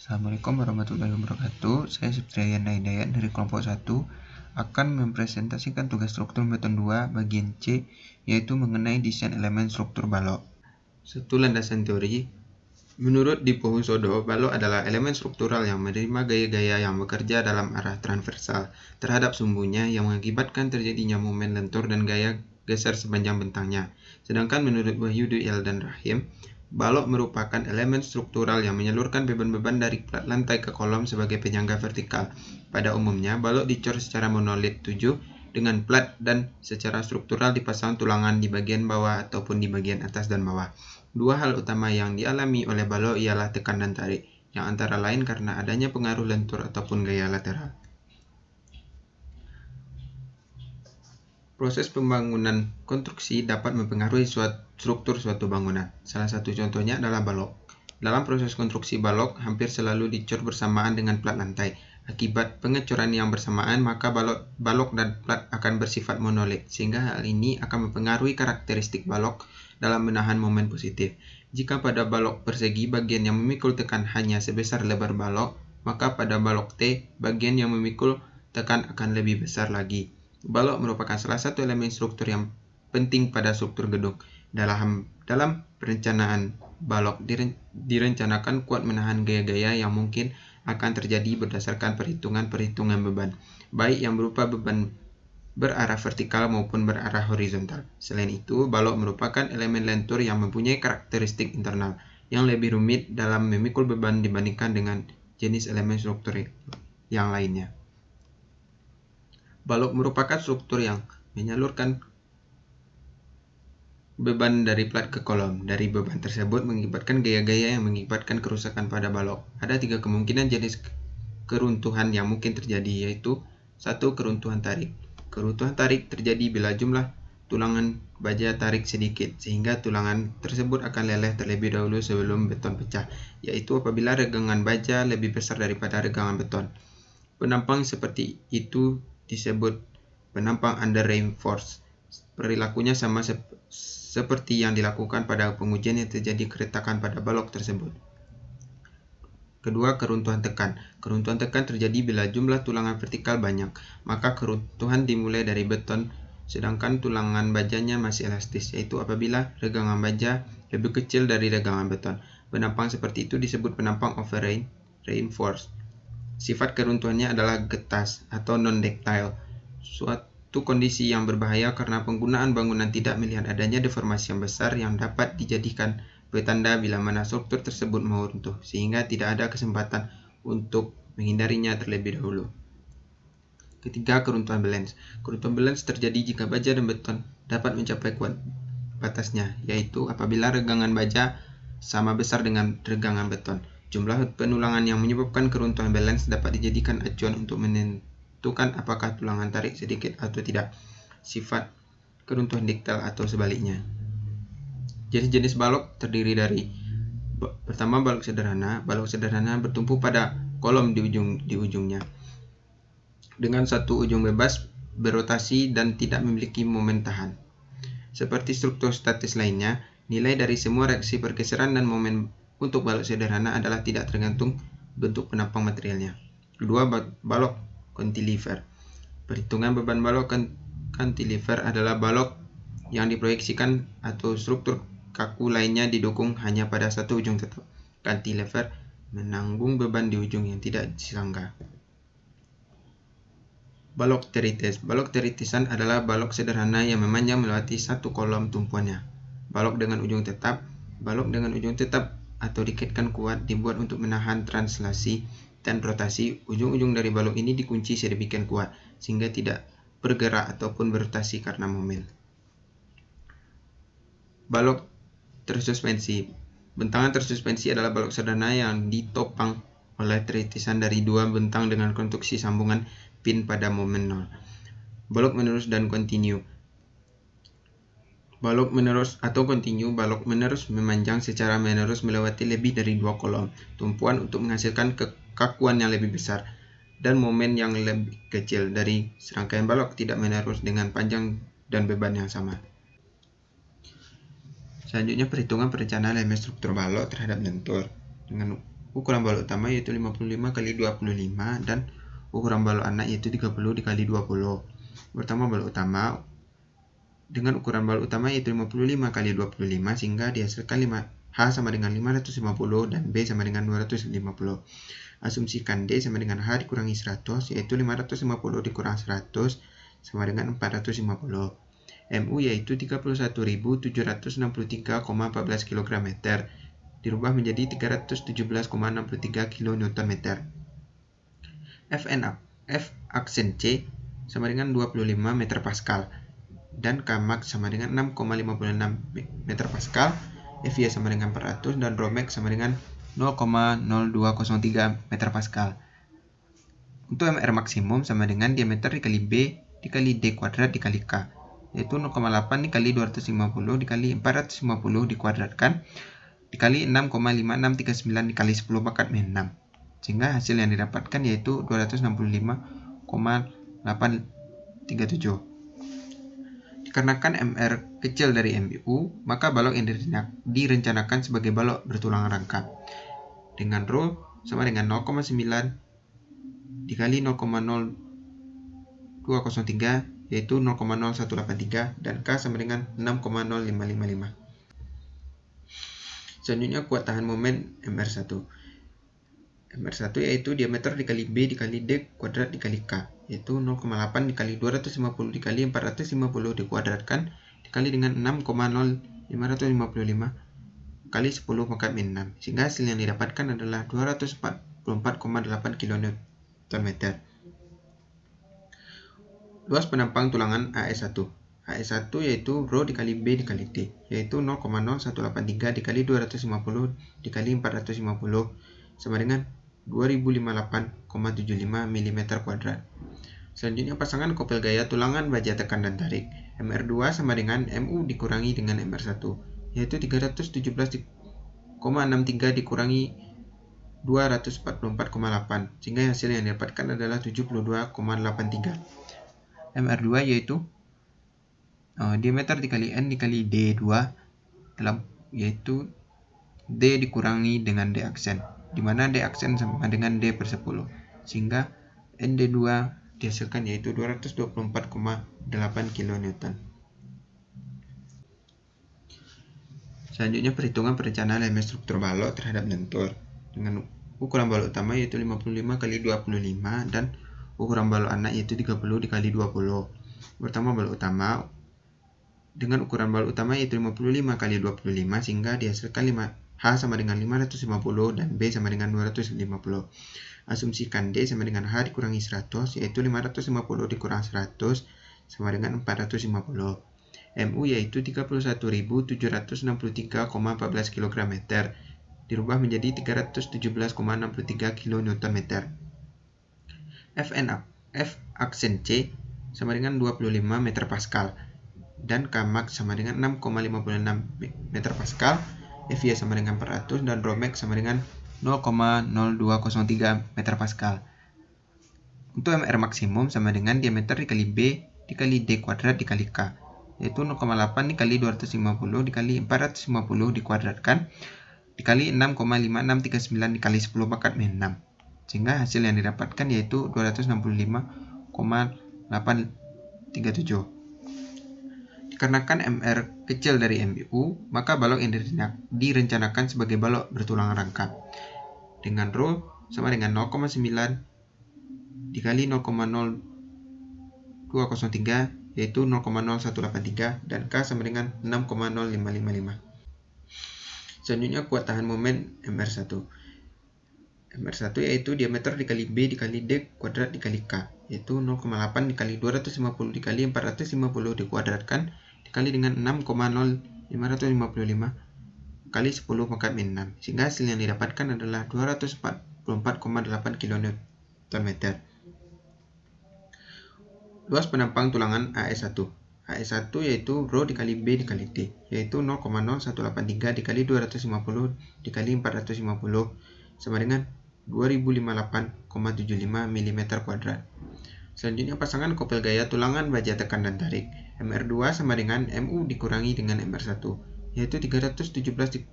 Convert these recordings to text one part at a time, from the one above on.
Assalamualaikum warahmatullahi wabarakatuh. Saya Septrian Hidayat dari kelompok 1 akan mempresentasikan tugas struktur beton 2 bagian C, yaitu mengenai desain elemen struktur balok. Satu landasan teori. Menurut Dipo Husodo, balok adalah elemen struktural yang menerima gaya-gaya yang bekerja dalam arah transversal terhadap sumbunya yang mengakibatkan terjadinya momen lentur dan gaya geser sepanjang bentangnya. Sedangkan menurut Wahyu Duel dan Rahim, balok merupakan elemen struktural yang menyalurkan beban-beban dari plat lantai ke kolom sebagai penyangga vertikal. Pada umumnya, balok dicor secara monolit 7 dengan plat dan secara struktural dipasang tulangan di bagian bawah ataupun di bagian atas dan bawah. Dua hal utama yang dialami oleh balok ialah tekan dan tarik, yang antara lain karena adanya pengaruh lentur ataupun gaya lateral. Proses pembangunan konstruksi dapat mempengaruhi struktur suatu bangunan. Salah satu contohnya adalah balok. Dalam proses konstruksi balok, hampir selalu dicor bersamaan dengan plat lantai. Akibat pengecoran yang bersamaan, maka balok dan plat akan bersifat monolit, sehingga hal ini akan mempengaruhi karakteristik balok dalam menahan momen positif. Jika pada balok persegi, bagian yang memikul tekan hanya sebesar lebar balok, maka pada balok T, bagian yang memikul tekan akan lebih besar lagi. Balok merupakan salah satu elemen struktur yang penting pada struktur gedung. Dalam perencanaan, balok direncanakan kuat menahan gaya-gaya yang mungkin akan terjadi berdasarkan perhitungan-perhitungan beban, baik yang berupa beban berarah vertikal maupun berarah horizontal. Selain itu, balok merupakan elemen lentur yang mempunyai karakteristik internal yang lebih rumit dalam memikul beban dibandingkan dengan jenis elemen struktur yang lainnya. Balok merupakan struktur yang menyalurkan beban dari plat ke kolom. Dari beban tersebut mengakibatkan gaya-gaya yang mengakibatkan kerusakan pada balok. Ada 3 kemungkinan jenis keruntuhan yang mungkin terjadi, yaitu 1. Keruntuhan tarik. Keruntuhan tarik terjadi bila jumlah tulangan baja tarik sedikit, sehingga tulangan tersebut akan leleh terlebih dahulu sebelum beton pecah, yaitu apabila regangan baja lebih besar daripada regangan beton. Penampang seperti itu disebut penampang under reinforced. Perilakunya sama seperti yang dilakukan pada pengujian yang terjadi keretakan pada balok tersebut. Kedua, keruntuhan tekan. Keruntuhan tekan terjadi bila jumlah tulangan vertikal banyak, maka keruntuhan dimulai dari beton sedangkan tulangan bajanya masih elastis, yaitu apabila regangan baja lebih kecil dari regangan beton. Penampang seperti itu disebut penampang over reinforced. Sifat keruntuhannya adalah getas atau non-ductile, suatu kondisi yang berbahaya karena penggunaan bangunan tidak melihat adanya deformasi yang besar yang dapat dijadikan petanda bila mana struktur tersebut mau runtuh, sehingga tidak ada kesempatan untuk menghindarinya terlebih dahulu. Ketiga, keruntuhan balance. Keruntuhan balance terjadi jika baja dan beton dapat mencapai kuat batasnya, yaitu apabila regangan baja sama besar dengan regangan beton. Jumlah penulangan yang menyebabkan keruntuhan balance dapat dijadikan acuan untuk menentukan apakah tulangan tarik sedikit atau tidak. Sifat keruntuhan ductile atau sebaliknya. Jenis-jenis balok terdiri dari pertama, balok sederhana. Balok sederhana bertumpu pada kolom di ujungnya dengan satu ujung bebas berotasi dan tidak memiliki momen tahan. Seperti struktur statis lainnya, nilai dari semua reaksi pergeseran dan momen untuk balok sederhana adalah tidak tergantung bentuk penampang materialnya. Kedua, balok cantilever. Perhitungan beban balok cantilever adalah balok yang diproyeksikan atau struktur kaku lainnya didukung hanya pada satu ujung tetap. Cantilever menanggung beban di ujung yang tidak disangga. Balok terites. Balok teritesan adalah balok sederhana yang memanjang melewati satu kolom tumpuannya. Balok dengan ujung tetap. Balok dengan ujung tetap atau dikaitkan kuat dibuat untuk menahan translasi dan rotasi. Ujung-ujung dari balok ini dikunci sedemikian kuat sehingga tidak bergerak ataupun berotasi karena momen. Balok tersuspensi. Bentangan tersuspensi adalah balok sederhana yang ditopang oleh teritisan dari 2 bentang dengan konstruksi sambungan pin pada momen 0. Balok menerus dan kontinu. Balok menerus atau kontinu, balok menerus memanjang secara menerus melewati lebih dari 2 kolom tumpuan untuk menghasilkan kekakuan yang lebih besar dan momen yang lebih kecil dari serangkaian balok tidak menerus dengan panjang dan beban yang sama. Selanjutnya, perhitungan perencanaan elemen struktur balok terhadap lentur. Dengan ukuran balok utama yaitu 55 kali 25 dan ukuran balok anak yaitu 30 dikali 20. Pertama balok utama dengan ukuran balok utama yaitu 55 kali 25 sehingga dihasilkan H sama dengan 550 dan B sama dengan 250. Asumsikan D sama dengan H dikurangi 100 yaitu 550 dikurang 100 sama dengan 450. Mu yaitu 31.763,14 kg meter dirubah menjadi 317,63 kN meter. F aksen C sama dengan 25 meter pascal dan K max sama dengan 6,56 meter pascal. F sama dengan 400 dan Rho max sama dengan 0,0203 meter pascal. Untuk MR maksimum sama dengan diameter dikali B dikali D kuadrat dikali K, yaitu 0,8 dikali 250 dikali 450 dikuadratkan dikali 6,5639 dikali 10 pangkat min 6. Sehingga hasil yang didapatkan yaitu 265,837. Dikarenakan MR kecil dari MU, maka balok yang direncanakan sebagai balok bertulang rangka. Dengan Rho sama dengan 0,9 dikali 0,0203 yaitu 0,0183 dan K sama dengan 6,0555. Selanjutnya kuat tahan momen MR1. MR1 yaitu diameter dikali B dikali D kuadrat dikali K, yaitu 0,8 dikali 250 dikali 450 dikuadratkan dikali dengan 6,0555 kali 10 pangkat min 6, sehingga hasil yang didapatkan adalah 244,8 kN meter. Luas penampang tulangan AS1. AS1 yaitu Rho dikali B dikali T, yaitu 0,0183 dikali 250 dikali 450 sama dengan 2058,75 mm kuadrat. Selanjutnya pasangan kopel gaya tulangan baja tekan dan tarik. MR2 sama dengan MU dikurangi dengan MR1, yaitu 317,63 dikurangi 244,8, sehingga hasil yang didapatkan adalah 72,83. MR2 yaitu diameter dikali N dikali D2 yaitu D dikurangi dengan D aksen, di mana D aksen sama dengan D per 10, sehingga ND2 dihasilkan yaitu 224,8 kN. Selanjutnya perhitungan perencanaan elemen struktur balok terhadap lentur. Dengan ukuran balok utama yaitu 55 kali 25 dan ukuran balok anak yaitu 30 dikali 20. Pertama balok utama dengan ukuran balok utama yaitu 55 kali 25 sehingga dihasilkan H sama dengan 550 dan B sama dengan 250. Asumsikan D sama dengan H dikurangi 100 yaitu 550 dikurang 100 sama dengan 450. Mu yaitu 31.763,14 kg meter dirubah menjadi 317,63 kN meter. F aksen C sama dengan 25 meter pascal dan K max sama dengan 6,56 meter pascal. F sama dengan 400 dan Rho max sama dengan 0,0203 meter pascal. Untuk MR maksimum sama dengan diameter dikali B dikali D kuadrat dikali K, yaitu 0,8 dikali 250 dikali 450 dikuadratkan dikali 6,5639 dikali 10 pangkat min 6, sehingga hasil yang didapatkan yaitu 265,837. Dikarenakan MR kecil dari MU, maka balok yang direncanakan sebagai balok bertulang rangka. Dengan Rho sama dengan 0,9 dikali 0,0203 yaitu 0,0183 dan K sama dengan 6,0555. Selanjutnya kuat tahan momen MR1. MR1 yaitu diameter dikali B dikali D kuadrat dikali K, yaitu 0,8 dikali 250 dikali 450 dikuadratkan dikali dengan 6,0555 kali 10 pangkat min 6, sehingga hasil yang didapatkan adalah 244,8 kN meter. Luas penampang tulangan AS1. AS1 yaitu Rho dikali B dikali T, yaitu 0,0183 dikali 250 dikali 450 sama dengan 2058,75 mm kuadrat. Selanjutnya pasangan kopel gaya tulangan baja tekan dan tarik. MR2 sama dengan MU dikurangi dengan MR1, yaitu 317,63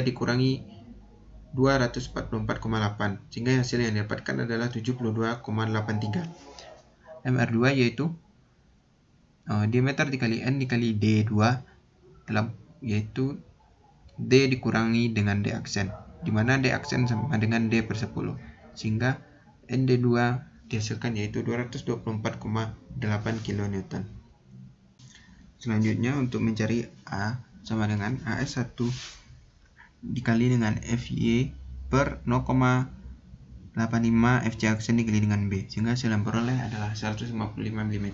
dikurangi 244,8, sehingga hasil yang didapatkan adalah 72,83. MR2 yaitu diameter dikali N dikali D2 yaitu D dikurangi dengan D aksen, di mana D aksen sama dengan D per 10, sehingga ND2 dihasilkan yaitu 224,8 kN. Selanjutnya untuk mencari A sama dengan AS1 dikali dengan FY per 0,85 FC aksen dikali dengan B, sehingga hasil yang peroleh adalah 155 mm.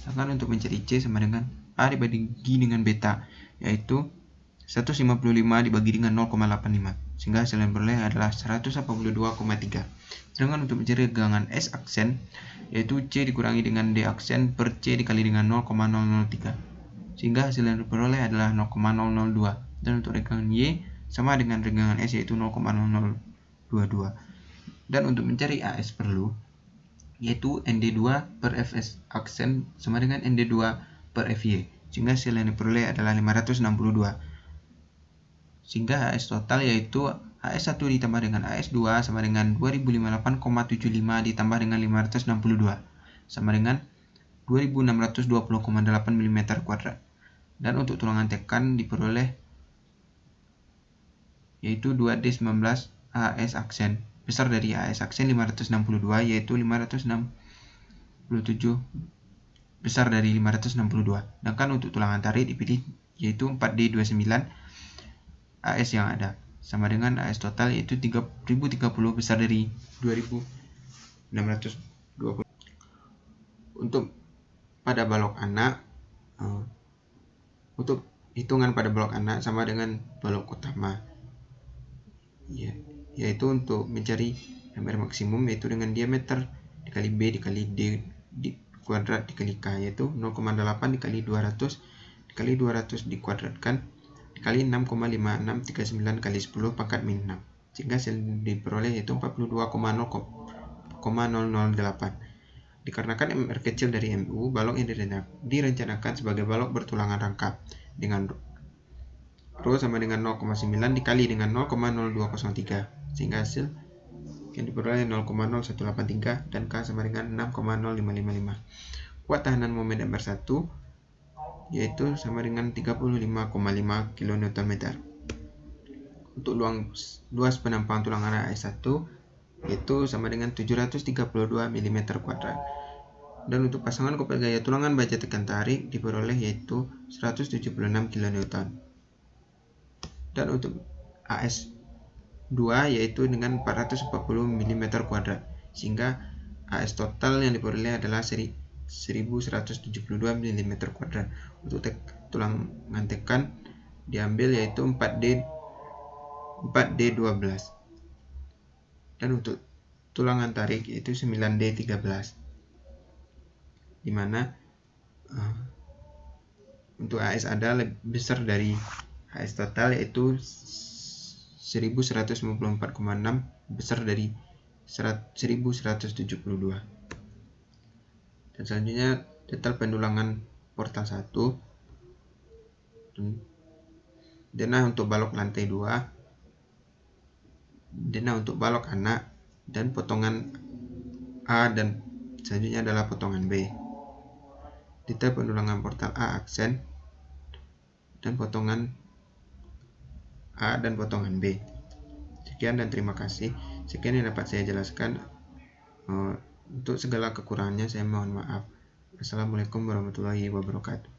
Sedangkan untuk mencari C sama dengan A dibagi dengan beta, yaitu 155 dibagi dengan 0,85, sehingga hasil yang peroleh adalah 182,3. Sedangkan untuk mencari regangan S aksen, yaitu C dikurangi dengan D aksen per C dikali dengan 0,003, sehingga hasil yang diperoleh adalah 0,002. Dan untuk regangan Y sama dengan regangan S, yaitu 0,0022. Dan untuk mencari AS perlu, yaitu ND2 per FS aksen sama dengan ND2 per FY, sehingga hasil yang diperoleh adalah 562. Sehingga AS total yaitu AS1 ditambah dengan AS2 sama dengan 2058,75 ditambah dengan 562 sama dengan 2620,8 mm². Dan untuk tulangan tekan diperoleh yaitu 2D19 AS aksen besar dari AS aksen 562 yaitu 567 besar dari 562. Sedangkan untuk tulangan tarik dipilih yaitu 4D29 AS yang ada sama dengan AS total yaitu 3030 besar dari 2620. Untuk pada balok anak, untuk hitungan pada balok anak sama dengan balok utama, yaitu untuk mencari MR maksimum yaitu dengan diameter dikali B dikali D kuadrat dikali K, yaitu 0,8 dikali 200 dikali 200 dikuadratkan dikali 6,5639 kali 10 pangkat min 6, sehingga hasil diperoleh yaitu 42,008. Dikarenakan MR kecil dari MU, balok yang direncanakan sebagai balok bertulangan rangkap dengan Rho sama dengan 0,9 dikali dengan 0,0203, sehingga hasil yang diperoleh 0,0183 dan K sama dengan 6,0555. Kuat tahanan momen MR1 yaitu sama dengan 35,5 kN. Untuk luas penampang tulangan AS1 yaitu sama dengan 732 mm². Dan untuk pasangan kopel gaya tulangan baja tekan tarik diperoleh yaitu 176 kN. Dan untuk AS2 yaitu dengan 440 mm², sehingga AS total yang diperoleh adalah 1172 mm². Untuk tulangan tekan diambil yaitu 4D12. Dan untuk tulangan tarik yaitu 9D13, dimana untuk AS ada lebih besar dari AS total yaitu 1194,6 besar dari 1172. Dan selanjutnya detail pendulangan portal 1, denah untuk balok lantai 2, denah untuk balok anak, dan potongan A, dan selanjutnya adalah potongan B. Detail pendulangan portal A aksen dan potongan A dan potongan B. Sekian dan terima kasih. Sekian yang dapat saya jelaskan. Untuk segala kekurangannya saya mohon maaf. Assalamualaikum warahmatullahi wabarakatuh.